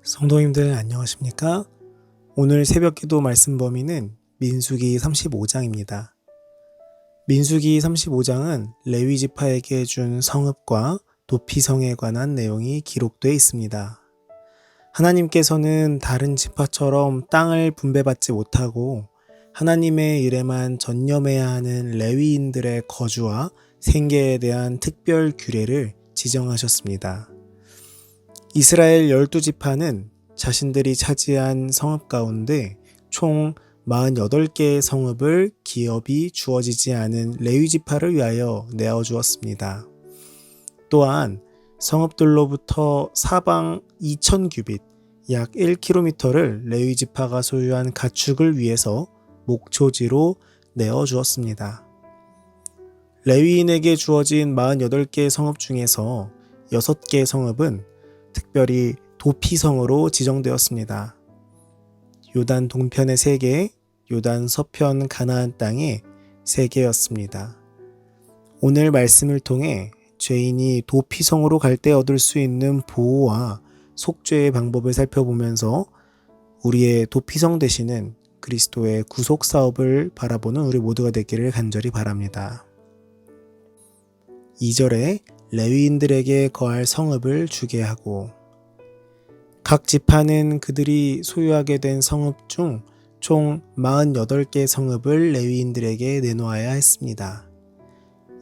성도님들 안녕하십니까? 오늘 새벽기도 말씀 범위는 민수기 35장입니다. 민수기 35장은 레위 지파에게 준 성읍과 도피성에 관한 내용이 기록되어 있습니다. 하나님께서는 다른 지파처럼 땅을 분배받지 못하고 하나님의 일에만 전념해야 하는 레위인들의 거주와 생계에 대한 특별 규례를 지정하셨습니다. 이스라엘 12지파는 자신들이 차지한 성읍 가운데 총 48개의 성읍을 기업이 주어지지 않은 레위지파를 위하여 내어주었습니다. 또한 성읍들로부터 사방 2000규빗, 약 1km를 레위지파가 소유한 가축을 위해서 목초지로 내어주었습니다. 레위인에게 주어진 48개의 성읍 중에서 6개의 성읍은 특별히 도피성으로 지정되었습니다. 요단 동편의 3개, 요단 서편 가나안 땅의 3개였습니다. 오늘 말씀을 통해 죄인이 도피성으로 갈 때 얻을 수 있는 보호와 속죄의 방법을 살펴보면서 우리의 도피성 되시는 그리스도의 구속 사업을 바라보는 우리 모두가 되기를 간절히 바랍니다. 2절에 레위인들에게 거할 성읍을 주게 하고, 각 지파는 그들이 소유하게 된 성읍 중 총 48개 성읍을 레위인들에게 내놓아야 했습니다.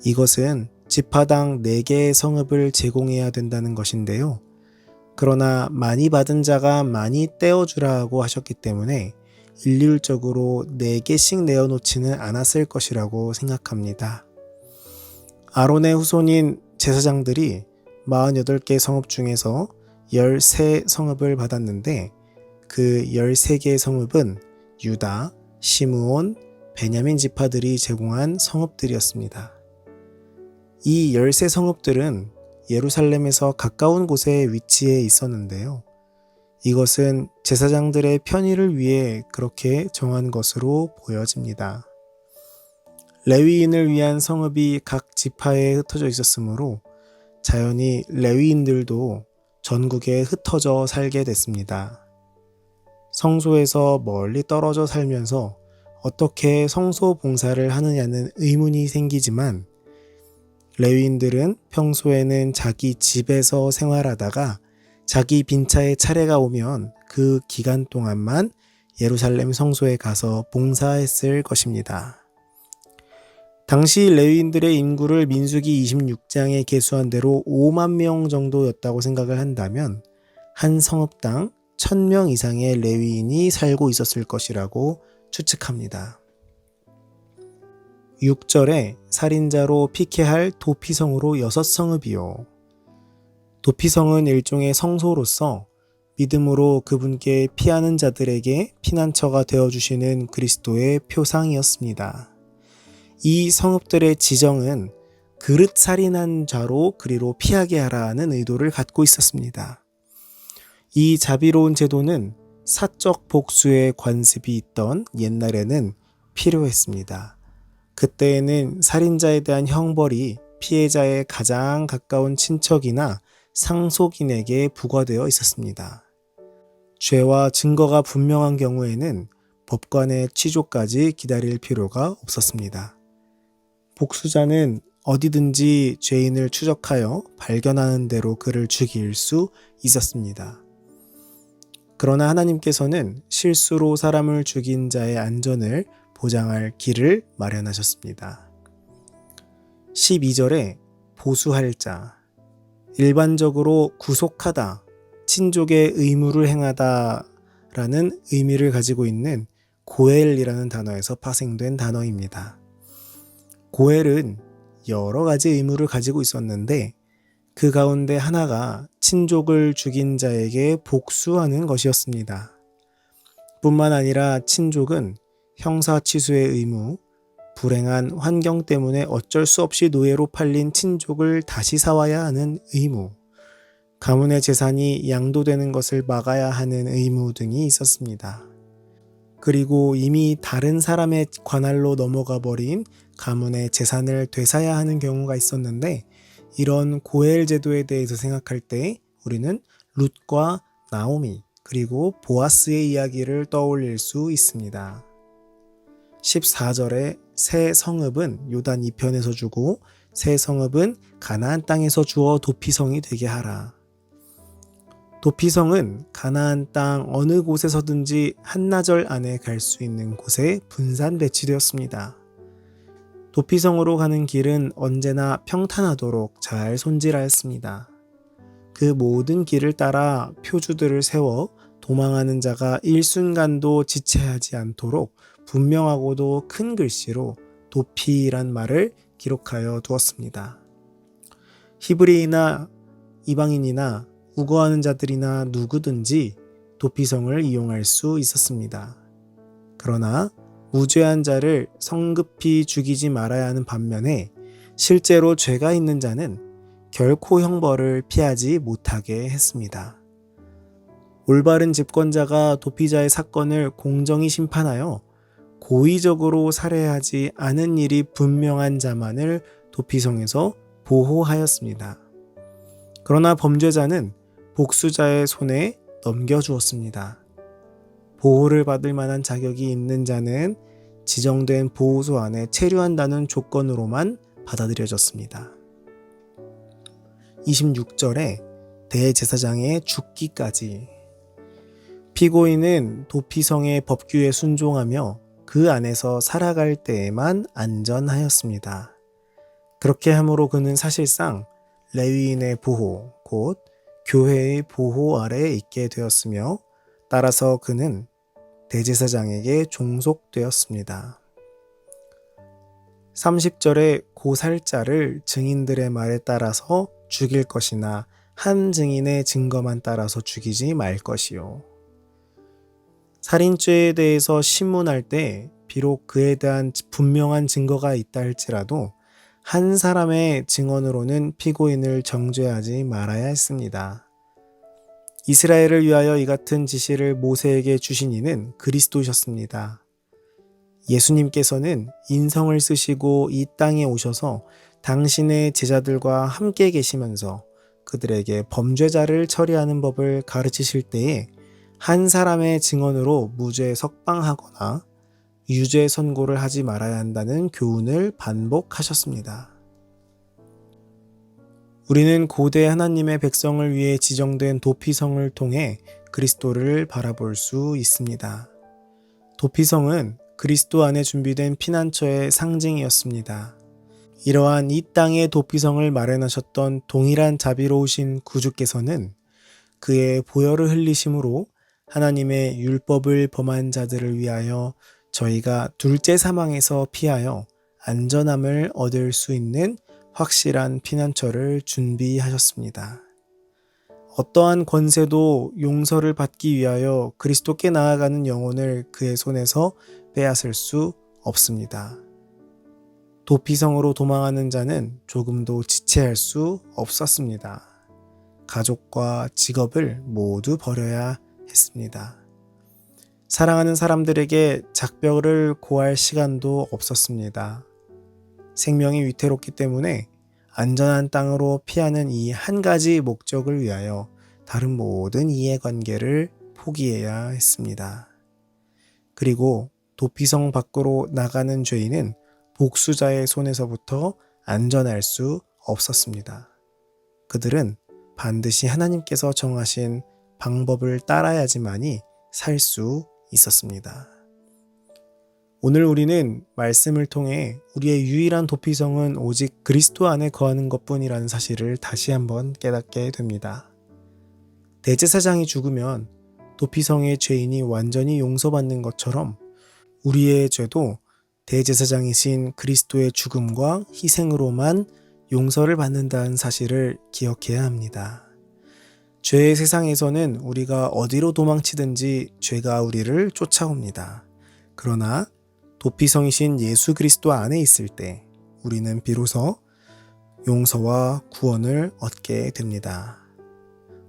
이것은 지파당 4개의 성읍을 제공해야 된다는 것인데요. 그러나 많이 받은 자가 많이 떼어주라 고 하셨기 때문에 일률적으로 4개씩 내어놓지는 않았을 것이라고 생각합니다. 아론의 후손인 제사장들이 48개 성읍 중에서 13성읍을 받았는데 그 13개의 성읍은 유다, 시므온, 베냐민 지파들이 제공한 성읍들이었습니다. 이 13성읍들은 예루살렘에서 가까운 곳에 위치해 있었는데요. 이것은 제사장들의 편의를 위해 그렇게 정한 것으로 보여집니다. 레위인을 위한 성읍이 각 지파에 흩어져 있었으므로 자연히 레위인들도 전국에 흩어져 살게 됐습니다. 성소에서 멀리 떨어져 살면서 어떻게 성소 봉사를 하느냐는 의문이 생기지만 레위인들은 평소에는 자기 집에서 생활하다가 자기 빈차에 차례가 오면 그 기간 동안만 예루살렘 성소에 가서 봉사했을 것입니다. 당시 레위인들의 인구를 민수기 26장에 계수한 대로 5만 명 정도였다고 생각을 한다면 한 성읍당 1000명 이상의 레위인이 살고 있었을 것이라고 추측합니다. 6절에 살인자로 피케할 도피성으로 6성읍이요. 도피성은 일종의 성소로서 믿음으로 그분께 피하는 자들에게 피난처가 되어주시는 그리스도의 표상이었습니다. 이 성읍들의 지정은 그릇 살인한 자로 그리로 피하게 하라는 의도를 갖고 있었습니다. 이 자비로운 제도는 사적 복수의 관습이 있던 옛날에는 필요했습니다. 그때에는 살인자에 대한 형벌이 피해자의 가장 가까운 친척이나 상속인에게 부과되어 있었습니다. 죄와 증거가 분명한 경우에는 법관의 취조까지 기다릴 필요가 없었습니다. 복수자는 어디든지 죄인을 추적하여 발견하는 대로 그를 죽일 수 있었습니다. 그러나 하나님께서는 실수로 사람을 죽인 자의 안전을 보장할 길을 마련하셨습니다. 12절에 보수할 자, 일반적으로 구속하다, 친족의 의무를 행하다 라는 의미를 가지고 있는 고엘이라는 단어에서 파생된 단어입니다. 고엘은 여러 가지 의무를 가지고 있었는데 그 가운데 하나가 친족을 죽인 자에게 복수하는 것이었습니다. 뿐만 아니라 친족은 형사치수의 의무, 불행한 환경 때문에 어쩔 수 없이 노예로 팔린 친족을 다시 사와야 하는 의무, 가문의 재산이 양도되는 것을 막아야 하는 의무 등이 있었습니다. 그리고 이미 다른 사람의 관할로 넘어가 버린 가문의 재산을 되사야 하는 경우가 있었는데 이런 고엘 제도에 대해서 생각할 때 우리는 룻과 나오미, 그리고 보아스의 이야기를 떠올릴 수 있습니다. 14절에 새 성읍은 요단 이편에서 주고 새 성읍은 가나안 땅에서 주어 도피성이 되게 하라. 도피성은 가나안 땅 어느 곳에서든지 한나절 안에 갈 수 있는 곳에 분산 배치되었습니다. 도피성으로 가는 길은 언제나 평탄하도록 잘 손질하였습니다. 그 모든 길을 따라 표주들을 세워 도망하는 자가 일순간도 지체하지 않도록 분명하고도 큰 글씨로 도피란 말을 기록하여 두었습니다. 히브리이나 이방인이나 우거하는 자들이나 누구든지 도피성을 이용할 수 있었습니다. 그러나 무죄한 자를 성급히 죽이지 말아야 하는 반면에 실제로 죄가 있는 자는 결코 형벌을 피하지 못하게 했습니다. 올바른 집권자가 도피자의 사건을 공정히 심판하여 고의적으로 살해하지 않은 일이 분명한 자만을 도피성에서 보호하였습니다. 그러나 범죄자는 복수자의 손에 넘겨주었습니다. 보호를 받을 만한 자격이 있는 자는 지정된 보호소 안에 체류한다는 조건으로만 받아들여졌습니다. 26절에 대제사장의 죽기까지. 피고인은 도피성의 법규에 순종하며 그 안에서 살아갈 때에만 안전하였습니다. 그렇게 함으로 그는 사실상 레위인의 보호, 곧 교회의 보호 아래에 있게 되었으며 따라서 그는 대제사장에게 종속되었습니다. 30절에 고살자를 증인들의 말에 따라서 죽일 것이나 한 증인의 증거만 따라서 죽이지 말 것이요. 살인죄에 대해서 신문할 때 비록 그에 대한 분명한 증거가 있다 할지라도 한 사람의 증언으로는 피고인을 정죄하지 말아야 했습니다. 이스라엘을 위하여 이 같은 지시를 모세에게 주신 이는 그리스도셨습니다. 예수님께서는 인성을 쓰시고 이 땅에 오셔서 당신의 제자들과 함께 계시면서 그들에게 범죄자를 처리하는 법을 가르치실 때에 한 사람의 증언으로 무죄 석방하거나 유죄 선고를 하지 말아야 한다는 교훈을 반복하셨습니다. 우리는 고대 하나님의 백성을 위해 지정된 도피성을 통해 그리스도를 바라볼 수 있습니다. 도피성은 그리스도 안에 준비된 피난처의 상징이었습니다. 이러한 이 땅의 도피성을 마련하셨던 동일한 자비로우신 구주께서는 그의 보혈을 흘리심으로 하나님의 율법을 범한 자들을 위하여 저희가 둘째 사망에서 피하여 안전함을 얻을 수 있는 확실한 피난처를 준비하셨습니다. 어떠한 권세도 용서를 받기 위하여 그리스도께 나아가는 영혼을 그의 손에서 빼앗을 수 없습니다. 도피성으로 도망하는 자는 조금도 지체할 수 없었습니다. 가족과 직업을 모두 버려야 했습니다. 사랑하는 사람들에게 작별을 고할 시간도 없었습니다. 생명이 위태롭기 때문에 안전한 땅으로 피하는 이 한 가지 목적을 위하여 다른 모든 이해관계를 포기해야 했습니다. 그리고 도피성 밖으로 나가는 죄인은 복수자의 손에서부터 안전할 수 없었습니다. 그들은 반드시 하나님께서 정하신 방법을 따라야지만이 살 수 있었습니다. 오늘 우리는 말씀을 통해 우리의 유일한 도피성은 오직 그리스도 안에 거하는 것뿐이라는 사실을 다시 한번 깨닫게 됩니다. 대제사장이 죽으면 도피성의 죄인이 완전히 용서받는 것처럼 우리의 죄도 대제사장이신 그리스도의 죽음과 희생으로만 용서를 받는다는 사실을 기억해야 합니다. 죄의 세상에서는 우리가 어디로 도망치든지 죄가 우리를 쫓아옵니다. 그러나 도피성이신 예수 그리스도 안에 있을 때 우리는 비로소 용서와 구원을 얻게 됩니다.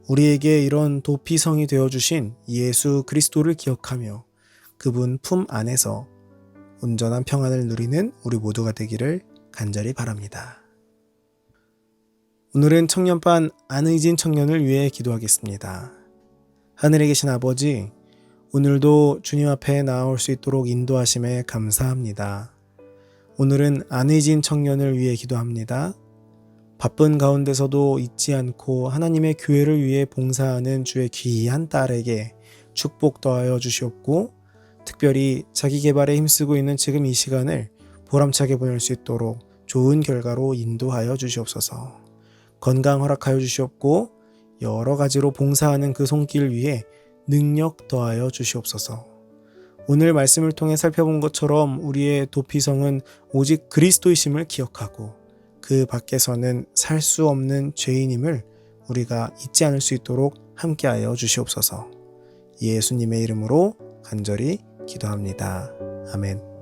우리에게 이런 도피성이 되어주신 예수 그리스도를 기억하며 그분 품 안에서 온전한 평안을 누리는 우리 모두가 되기를 간절히 바랍니다. 오늘은 청년반 안의진 청년을 위해 기도하겠습니다. 하늘에 계신 아버지, 오늘도 주님 앞에 나아올 수 있도록 인도하심에 감사합니다. 오늘은 안의진 청년을 위해 기도합니다. 바쁜 가운데서도 잊지 않고 하나님의 교회를 위해 봉사하는 주의 귀한 딸에게 축복 더하여 주시옵고, 특별히 자기 개발에 힘쓰고 있는 지금 이 시간을 보람차게 보낼 수 있도록 좋은 결과로 인도하여 주시옵소서. 건강 허락하여 주시옵고, 여러 가지로 봉사하는 그 손길 위에 능력 더하여 주시옵소서. 오늘 말씀을 통해 살펴본 것처럼 우리의 도피성은 오직 그리스도이심을 기억하고 그 밖에서는 살 수 없는 죄인임을 우리가 잊지 않을 수 있도록 함께하여 주시옵소서. 예수님의 이름으로 간절히 기도합니다. 아멘.